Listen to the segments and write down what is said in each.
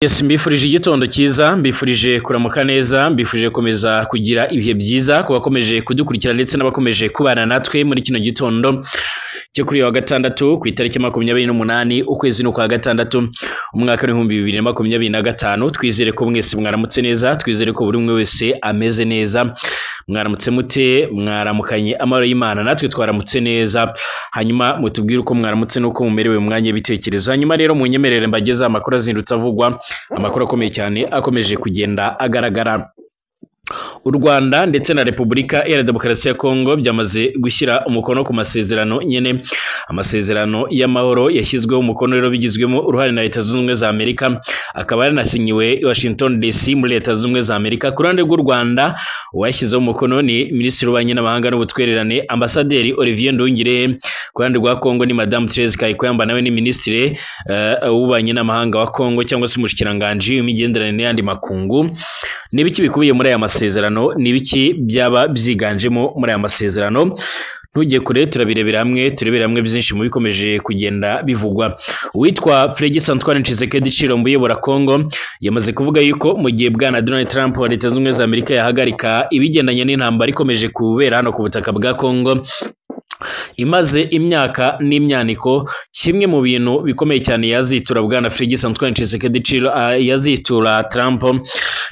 Yes, mbifurije igitondo cyiza, mbifurije kuramuka neza, mbifurije komeza kugira ibihe byiza kubakomeje kudukurikira ndetse n'abakomeje kubana natwe muri kino gitondo cyo kuri wa gatandatu ku itariki 28 ukwezi no kwa gatandatu umwaka wa 2025. Twizere ko mwese mwaramutse neza, twizere ko buri umwe wese ameze neza. Mwaramutse mute, mwaramukanye amahoro y'Imana, natwe twaramutse neza. Hanyuma mutubwire uko mwaramutse nuko mumerewe mwanya bitekerezo. Hanyuma rero munyemerere mbageza amakuru azindutse avugwa, amakuru akomeye cyane akomeje kugenda agaragara. U Rwanda ndetse na Repubulika ya Demokarasi ya Kongo byamaze gushyira umukono ku masezerano nyene, amasezerano y'amahoro yashyizweho umukono rero bigizwemo uruhare na Leta Zunze Ubumwe za Amerika, akaba yanasinyiwe i Washington DC muri Leta Zunze Ubumwe za Amerika. Ku ruhande rw'u Rwanda uwashyizeho umukono ni Minisitiri w'Ububanyi n'Amahanga n'Ubutwererane Ambasaderi Olivier Nduhungirehe. Ku ruhande rwa Kongo ni Madame Therese Kayikwamba, nawe ni Minisitiri w'Ububanyi n'Amahanga wa Kongo cyangwa se umushikiranganji w'imigenderanire n'ayandi makungu. Nibiki bikubiye muri aya masezerano, nibiki byaba byiganjemo muri aya masezerano? Ntujye kure, turabirebera hamwe byinshi mu bikomeje kugenda bivugwa. Uwitwa Félix Antoine Tshisekedi Tshilombo uyobora Kongo yamaze kuvuga yuko mu gihe bwana Donald Trump wa Leta Zunze Ubumwe za Amerika yahagarika ibigendanye n'intambara ikomeje kubera hano ku butaka bwa Kongo imaze imyaka n'imyaniko, kimwe mu bintu bikomeye cyane yazitura bwana Félix Antoine Tshisekedi yazitura Trump.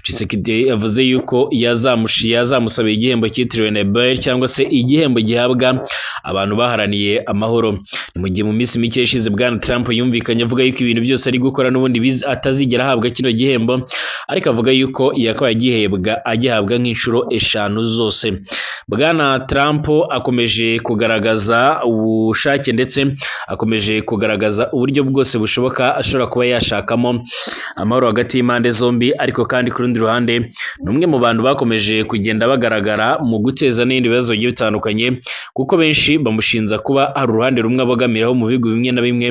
Tshisekedi yavuze yuko yazamusaba igihembo cyitiriwe Nobel cyangwa se igihembo gihabwa abantu baharaniye amahoro. Ni mu gihe mu minsi mike ishize bwana Trump yumvikanye avuga yuko ibintu byose ari gukora n'ubundi atazigera ahabwa kino gihembo, ariko avuga yuko yakabaye agihabwa nk'inshuro 5 zose. Bwana Trump akomeje kugaragaza ubushake ndetse akomeje kugaragaza uburyo bwose bushoboka ashobora kuba yashakamo amahoro hagati y'impande zombi, ariko kandi ku rundi ruhande n'umwe mu bantu bakomeje kugenda bagaragara mu guteza n'ibindi bibazo bigiye bitandukanye, kuko benshi bamushinza kuba hari uruhande rumwe abogamiraho mu bihugu bimwe na bimwe,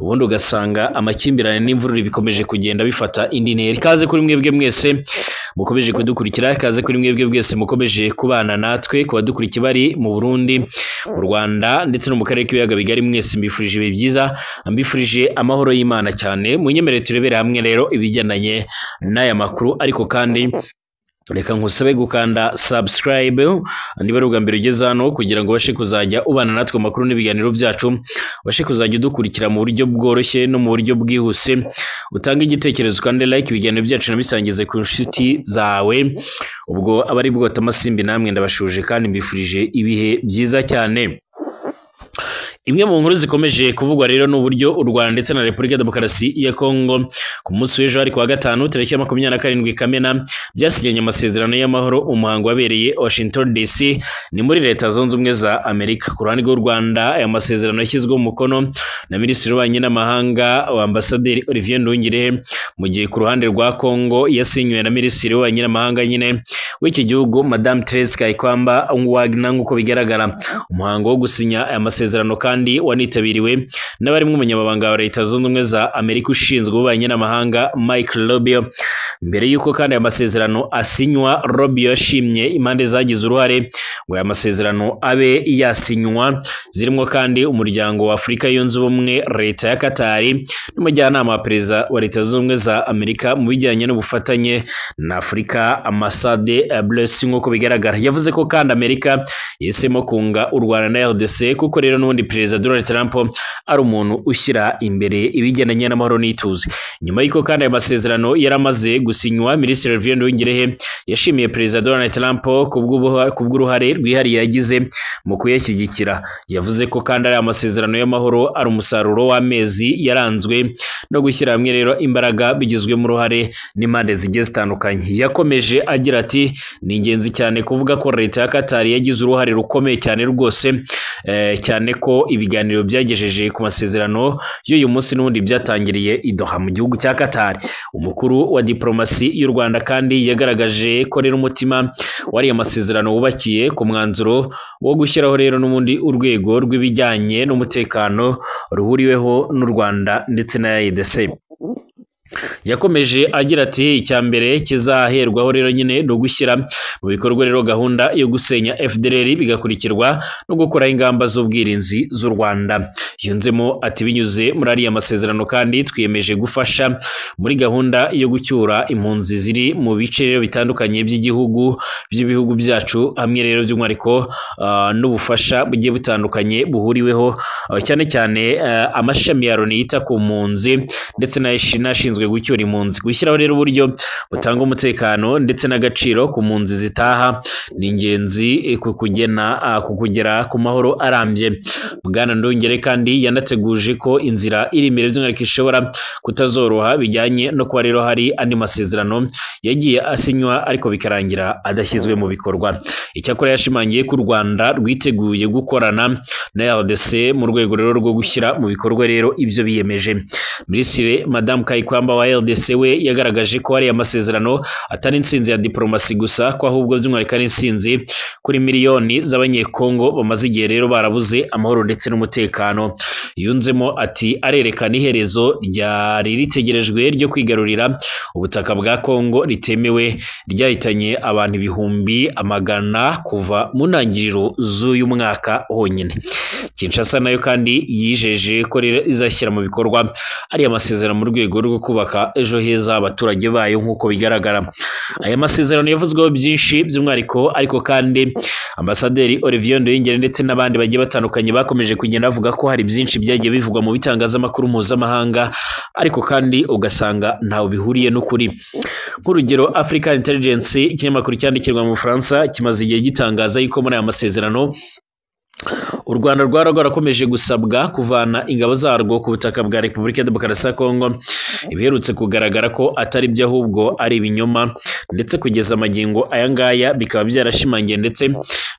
ubundi ugasanga amakimbirane n'imvururu bikomeje kugenda bifata indi ntera. Ikaze kuri mwebwe mwese mukomeje kudukurikira, ikaze kuri mwebwe mwese mukomeje kubana natwe, kuba dukurikiye bari mu Burundi, mu Rwanda ndetse no mu karere k'ibiyaga bigari. Mwese mbifurije ibihe byiza, mbifurije amahoro y'Imana cyane. Munyemerere turebere hamwe rero ibigendanye n'aya makuru, ariko kandi reka nkusabe gukanda subscribe niba ari ubwa mbere ugeze hano, kugira ngo ubashe kuzajya ubana natwe amakuru n'ibiganiro byacu, ubashe kuzajya udukurikira mu buryo bworoshye no mu buryo bwihuse. Utanga igitekerezo kandi like ibiganiro byacu nabisangize ku nshuti zawe. Ubwo abari bwota amasimbi namwe ndabashuje kandi mbifurije ibihe byiza cyane. Imwe mu nkuru zikomeje kuvugwa rero n'uburyo u Rwanda ndetse na Repubulika ya Demokarasi ya Kongo ku munsi w'ejo ari kuwa gatanu tariki ya 27 Kamena byasinyanye amasezerano y'amahoro, umuhango wabereye Washington DC ni muri Leta Zunze Ubumwe za Amerika. Ku ruhande rw'u Rwanda aya masezerano yashyizweho umukono na Minisitiri w'Ububanyi n'Amahanga wa Ambasaderi Olivier Nduhungirehe, mu gihe ku ruhande rwa Kongo yasinywe na Minisitiri w'Ububanyi n'Amahanga nyine w'iki gihugu Madame Therese Kayikwamba. Nk'uko bigaragara umuhango wo gusinya aya masezerano kandi wanitabiriwe n'abarimo umunyamabanga wa Leta Zunze Ubumwe za Amerika ushinzwe ububanyi n'amahanga Mike Rubio. Mbere yuko kandi aya masezerano asinywa, Rubio yashimye impande zagize uruhare ngo aya masezerano abe yasinywa, zirimo kandi umuryango wa Afurika yunze ubumwe, Leta ya Qatar n'umujyanama wa Perezida wa Leta Zunze Ubumwe za Amerika mu bijyanye n'ubufatanye na Afurika Ambassade Blessing. Nk'uko bigaragara yavuze ko kandi Amerika yahisemo kunga u Rwanda na RDC, kuko rero n'ubundi Perezida Donald Trump ari umuntu ushyira imbere ibigendanye n'amahoro n'ituze. Nyuma y'uko kandi aya masezerano yaramaze gusinywa, Minisitiri Olivier Nduhungirehe yashimiye Perezida Donald Trump kubw'uruhare rwihariye yagize mu kuyashyigikira. Yavuze ko kandi aya masezerano y'amahoro ari umusaruro w'amezi yaranzwe no gushyira hamwe rero imbaraga bigizwemo uruhare n'impande zigiye zitandukanye. Yakomeje agira ati ni ingenzi cyane kuvuga ko Leta ya Qatar yagize uruhare rukomeye cyane rwose, cyane ko ibiganiro byagejeje ku masezerano y'uyu munsi n'ubundi byatangiriye i Doha mu gihugu cya Qatar. Umukuru wa diplomasi y'u Rwanda kandi yagaragaje ko rero umutima wari amasezerano wubakiye ku mwanzuro wo gushyiraho rero n'ubundi urwego rw'ibijyanye n'umutekano ruhuriweho n'u Rwanda ndetse na RDC. yakomeje agira ati icya mbere kizaherwaho rero nyine no gushyira mu bikorwa rero gahunda yo gusenya FDLR bigakurikirwa no gukora ingamba z'ubwirinzi z'u Rwanda. Yunzemo ati binyuze muri ariya masezerano kandi twiyemeje gufasha muri gahunda yo gucyura impunzi ziri mu bice rero bitandukanye by'ibihugu byacu, hamwe rero by'umwihariko n'ubufasha bugiye butandukanye buhuriweho cyane cyane amashami ya Loni yita ku mpunzi ndetse n'ashinzwe gucyura impunzi. Gushyiraho rero uburyo butanga umutekano ndetse n'agaciro ku mpunzi zitaha ni ingenzi kugera ku mahoro arambye. Bwana Ndongere kandi yanateguje ko inzira iri imbere by'umwihariko ishobora kutazoroha bijyanye no kuba rero hari andi masezerano yagiye asinywa ariko bikarangira adashyizwe mu bikorwa. Icyakora yashimangiye ko u Rwanda rwiteguye gukorana na RDC mu rwego rero rwo gushyira mu bikorwa rero ibyo biyemeje. Minisitiri Madame Kayikwamba wa RDC we yagaragaje ko ari amasezerano atari insinzi ya diplomasi gusa, ko ahubwo by'umwihariko ari insinzi kuri miliyoni z'abanyekongo bamaze igihe rero barabuze amahoro ndetse n'umutekano. Yunzemo ati arerekana iherezo ryari ritegerejwe ryo kwigarurira ubutaka bwa Kongo ritemewe ryahitanye abantu ibihumbi amagana kuva mu ntangiriro z'uyu mwaka honyine. Kinshasa nayo kandi yijeje ko izashyira mu bikorwa ari amasezerano mu rwego rwo kubaka ejo heza abaturage bayo nk'uko bigaragara. Aya masezerano yavuzweho byinshi by'umwihariko, ariko kandi Ambasaderi Olivier Nduhingire ndetse n'abandi bagiye batandukanye bakomeje kugenda bavuga ko hari byinshi byagiye bivugwa mu bitangazamakuru mpuzamahanga, ariko kandi ugasanga ntawe bihuriye n'ukuri. Nk'urugero, African Intelligence, ikinyamakuru cyandikirwa mu Bufaransa, kimaze igihe gitangaza yuko muri aya masezerano u Rwanda rwarakomeje gusabwa kuvana ingabo zarwo ku butaka bwa Repubulika ya Demokarasi ya Kongo. Ibiherutse kugaragara ko atari byo ahubwo ari ibinyoma, ndetse kugeza amagingo aya ngaya bikaba byarashimangiye ndetse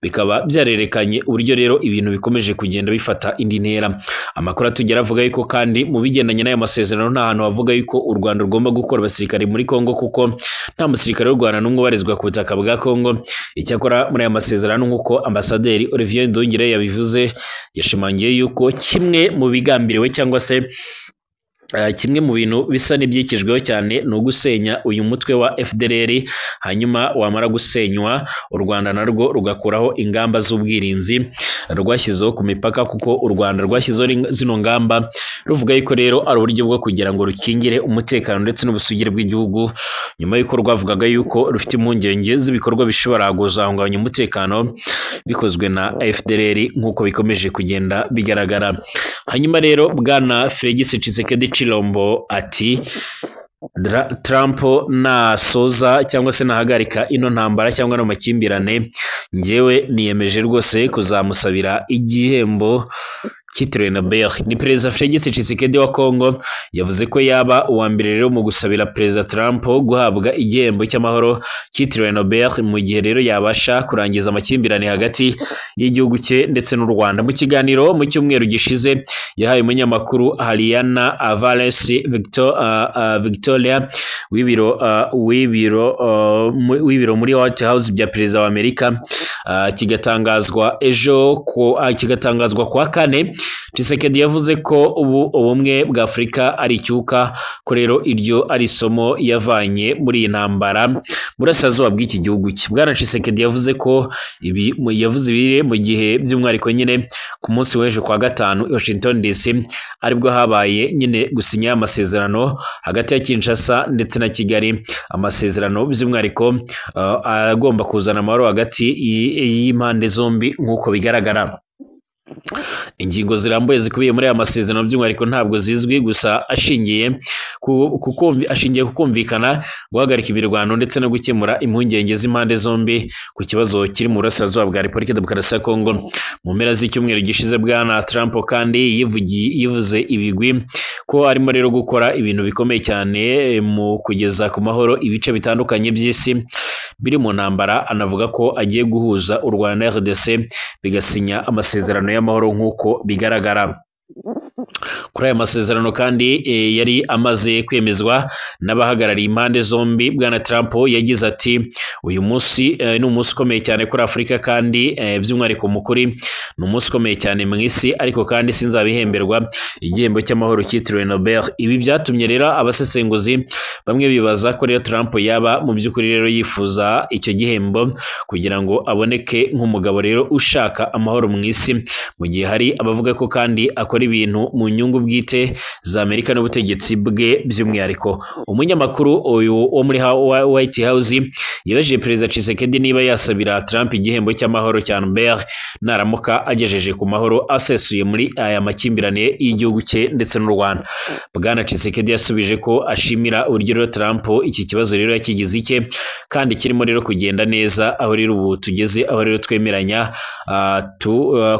bikaba byarerekanye uburyo rero ibintu bikomeje kugenda bifata indi ntera. Amakuru atugera avuga yuko kandi mu bigendanye n'aya masezerano nta hantu havuga yuko u Rwanda rugomba gukora abasirikare muri Kongo, kuko nta musirikare w'u Rwanda n'umwe ubarizwa ku butaka bwa Kongo. Icyakora muri aya masezerano nk'uko Ambasaderi Olivier Nduhingire yabivuze, yashimangiye yuko kimwe mu bigambiriwe cyangwa se kimwe mu bintu bisa n'ibyikijweho cyane ni ugusenya uyu mutwe wa FDLR, hanyuma wamara gusenywa u Rwanda narwo rugakuraho ingamba z'ubwirinzi rwashyizeho ku mipaka, kuko u Rwanda rwashyizeho zino ngamba ruvuga yuko rero ari uburyo bwo kugira ngo rukingire umutekano ndetse n'ubusugire bw'igihugu, nyuma yuko rwavugaga yuko rufite impungenge z'ibikorwa bishobora kuzahungabanya umutekano bikozwe na FDLR nk'uko bikomeje kugenda bigaragara. Hanyuma rero Bwana Felix Tshisekedi Chilombo ati Trump nasoza cyangwa se nahagarika ino ntambara cyangwa no makimbirane, njyewe niyemeje rwose kuzamusabira igihembo cyitiriwe Nobel. Ni Perezida Felix Tshisekedi wa Kongo yavuze ko yaba uwa mbere rero mu gusabira Perezida Trump guhabwa igihembo cy'amahoro cyitiriwe Nobel, mu gihe rero yabasha kurangiza amakimbirane hagati y'igihugu cye ndetse n'u Rwanda. Mu kiganiro mu cyumweru gishize yahaye umunyamakuru Hariana Valens Victoria w'ibiro muri White House bya Perezida wa Amerika, kigatangazwa kwa kane. Tshisekedi yavuze ko ubu ubumwe bwa Afurika ari icyuka, ko rero iryo ari isomo yavanye muri iyi ntambara burasirazuba bw'iki gihugu cye. Bwana Tshisekedi yavuze ko yavuze ibi mu gihe by'umwihariko nyine ku munsi w'ejo kwa gatanu i Washington DC aribwo habaye nyine gusinya amasezerano hagati ya Kinshasa ndetse na Kigali, amasezerano by'umwihariko agomba kuzana amahoro hagati y'impande zombi nk'uko bigaragara. Ingingo zirambuye zikubiye muri aya masezerano by'umwihariko ntabwo zizwi, gusa ashingiye ku kumvikana guhagarika imirwano ndetse no gukemura impungenge z'impande zombi ku kibazo kiri mu burasirazuba bwa Repubulika ya Demokarasi ya Kongo. Mu mpera z'icyumweru gishize Bwana Trump kandi yivuze ibigwi ko arimo rero gukora ibintu bikomeye cyane mu kugeza ku mahoro ibice bitandukanye by'isi biri mu ntambara. Anavuga ko agiye guhuza u Rwanda na RDC bigasinya amasezerano y'amahoro nk'uko bigaragara. Kuri aya masezerano kandi yari amaze kwemezwa n'abahagarariye impande zombi. Bwana Trump yagize ati uyu munsi ni umunsi ukomeye cyane kuri Afurika kandi by'umwihariko mukuri ni umunsi ukomeye cyane mu isi, ariko kandi sinzabihemberwa igihembo cy'amahoro cyitiriwe Nobel. Ibi byatumye rero abasesenguzi bamwe bibaza ko rero Trump yaba mu by'ukuri rero yifuza icyo gihembo kugira ngo aboneke nk'umugabo rero ushaka amahoro mu isi, mu gihe hari abavuga ko kandi akora ibintu mu nyungu bwite za Amerika n'ubutegetsi bwe. By'umwihariko umunyamakuru uyu wo muri White House yabajije Perezida Tshisekedi niba yasabira Trump igihembo cy'amahoro cya Nobel naramuka agejeje ku mahoro asesuye muri aya makimbirane y'igihugu cye ndetse n'u Rwanda. Bwana Tshisekedi yasubije ko ashimira uburyo rero Trump iki kibazo rero yakigize icye kandi kirimo rero kugenda neza, aho rero ubu tugeze aho rero twemeranya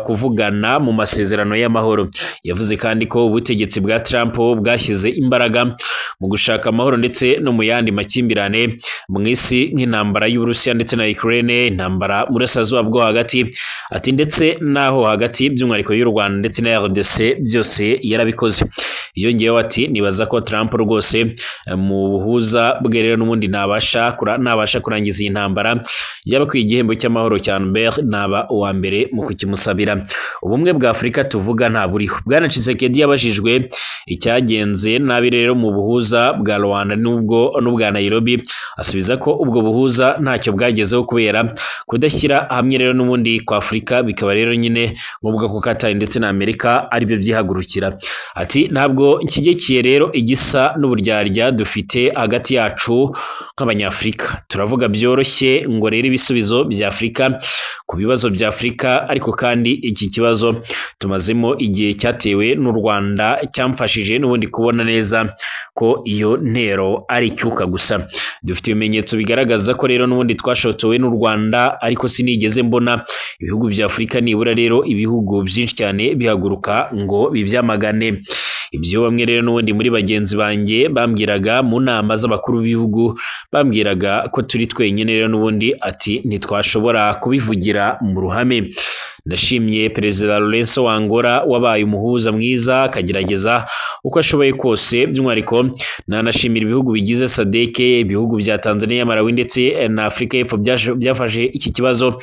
kuvugana mu masezerano y'amahoro. Yavuze kandi ko ubutegetsi bwa Trump bwashyize imbaraga mu gushaka amahoro ndetse no mu yandi makimbirane mu isi nk'intambara y'Uburusiya ndetse na Ukraine, intambara mu burasirazuba bwo hagati, ati ndetse naho hagati by'umwihariko y'u Rwanda ndetse na RDC byose yarabikoze. Yongeyeho ati nibaza ko Trump rwose mu buhuza bwe rero n'ubundi nabasha kurangiza iyi ntambara, yaba ku igihembo cy'amahoro cya Nobel naba uwa mbere mu kukimusabira. Ubumwe bwa Afurika tuvuga nta buriho. Bwana Tshisekedi yabajijwe icyagenze nabi rero mu buhuza bwa Rwanda n'ubwa Nairobi, asubiza ko ubwo buhuza ntacyo bwagezeho kubera kudashyira hamwe rero n'ubundi kwa Afurika, bikaba rero nyine ngombwa ko Qatar ndetse na Amerika aribyo byihagurukira. Ati ntabwo nshyigikiye rero igisa n'uburyarya dufite hagati yacu nk'Abanyafurika. Turavuga byoroshye ngo rero ibisubizo bya Afurika ku bibazo bya Afurika, ariko kandi iki kibazo tumazemo igihe cyatewe n'u Rwanda cyamfashije n'ubundi kubona neza ko iyo ntero ari icyuka gusa. Dufite ibimenyetso bigaragaza ko rero n'ubundi twashotowe n'u Rwanda, ariko sinigeze mbona ibihugu bya Afurika nibura rero ibihugu byinshi cyane bihaguruka ngo bibyamagane. Ibyo bamwe rero n'ubundi muri bagenzi banjye bambwiraga mu nama z'abakuru b'ibihugu, bambwiraga ko turi twenyine rero n'ubundi ati ntitwashobora kubivugira mu ruhame. Ndashimye Perezida Lorenzo wa Angola wabaye umuhuza mwiza akagerageza uko ashoboye kose, by'umwihariko nanashimira ibihugu bigize SADC, ibihugu bya Tanzania, Malawi ndetse na Afurika y'Epfo byafashe iki kibazo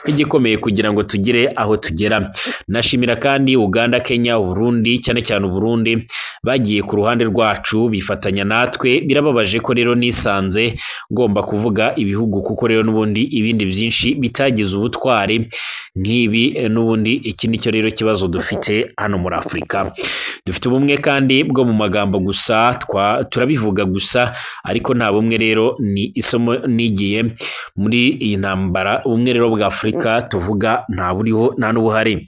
nk'igikomeye kugira ngo tugere aho tugera. Nashimira kandi Uganda, Kenya, Burundi, cyane cyane Burundi bagiye ku ruhande rwacu bifatanya natwe. Birababaje ko rero nisanze ngomba kuvuga ibihugu kuko rero n'ubundi ibindi byinshi bitagize ubutwari nk'ibi. N'ubundi iki nicyo rero kibazo dufite hano muri Afurika. Dufite ubumwe kandi bwo mu magambo gusa, turabivuga gusa, ariko nta bumwe rero. Ni isomo nigiye muri iyi ntambara. Ubumwe rero bwa Afurika tuvuga nta buriho, nta n'ubuhari.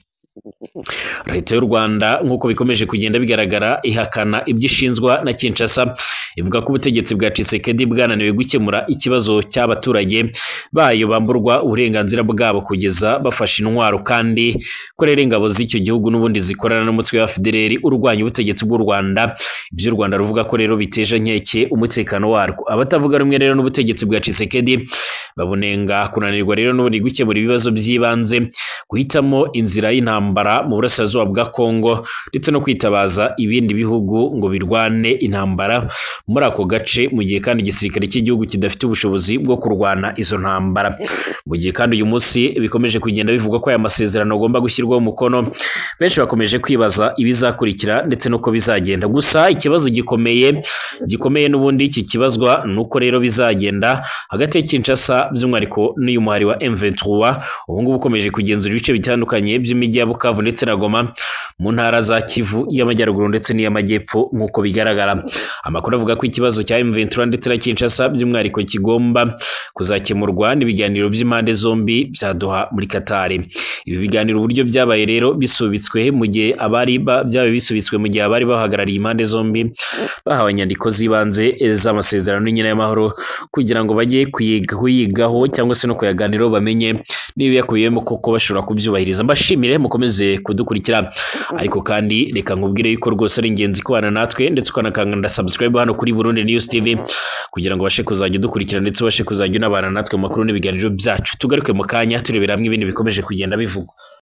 Leta y'u Rwanda nk'uko bikomeje kugenda bigaragara ihakana ibyishinzwa na Kinshasa, ivuga ko ubutegetsi bwa Tshisekedi bwananiwe gukemura ikibazo cy'abaturage bayo bamburwa uburenganzira bwabo kugeza bafashe intwaro, kandi ko rero ingabo z'icyo gihugu n'ubundi zikorana n'umutwe wa FDLR urwanya ubutegetsi bw'u Rwanda. Ibyo u Rwanda ruvuga ko rero biteje nkeke umutekano warwo. Abatavuga rumwe rero n'ubutegetsi bwa Tshisekedi babunenga kunanirwa rero n'ubundi gukemura ibibazo by'ibanze, guhitamo inzira y'intambara mu burasirazuba bwa Kongo ndetse no kwitabaza ibindi bihugu ngo birwane intambara muri ako gace, mu gihe kandi igisirikare cy'igihugu kidafite ubushobozi bwo kurwana izo ntambara. Mu gihe kandi uyu munsi bikomeje kugenda bivugwa ko aya masezerano agomba gushyirwaho umukono, benshi bakomeje kwibaza ibizakurikira ndetse nuko bizagenda. Gusa ikibazo gikomeye n'ubundi iki kibazwa nuko rero bizagenda hagati ya Kinshasa by'umwihariko n'uyu muhari wa M23 ubu ngubu ukomeje kugenzura ibice bitandukanye by'imijyi ya Bukavu ndetse na Goma mu ntara za Kivu y'Amajyaruguru ndetse n'iy'Amajyepfo. Nk'uko bigaragara, amakuru avuga ko ikibazo cya M23 ndetse na Kinshasa by'umwihariko kigomba kuzakemurwa n'ibiganiro by'impande zombi byaduha muri Qatar. Ibi biganiro uburyo byabaye rero bisubitswe mu gihe abari bahagarariye impande zombi bahawe inyandiko z'ibanze z'amasezerano nyine y'amahoro kugira ngo bajye kuyigaho cyangwa se no kuyaganiraho bamenye niba yakubiyemo koko bashobora kubyubahiriza. Mbashimire mukomeze kudukurikira, ariko kandi reka nkubwire yuko rwose ari ingenzi kubana natwe ndetse ukanakanda subscribe hano kuri Burundi News TV kugira ngo bashe kuzajya dukurikira ndetse bashe kuzajya unabana natwe mu makuru n'ibiganiro byacu. Tugaruke mu kanya turebera hamwe ibindi bikomeje kugenda bivugwa.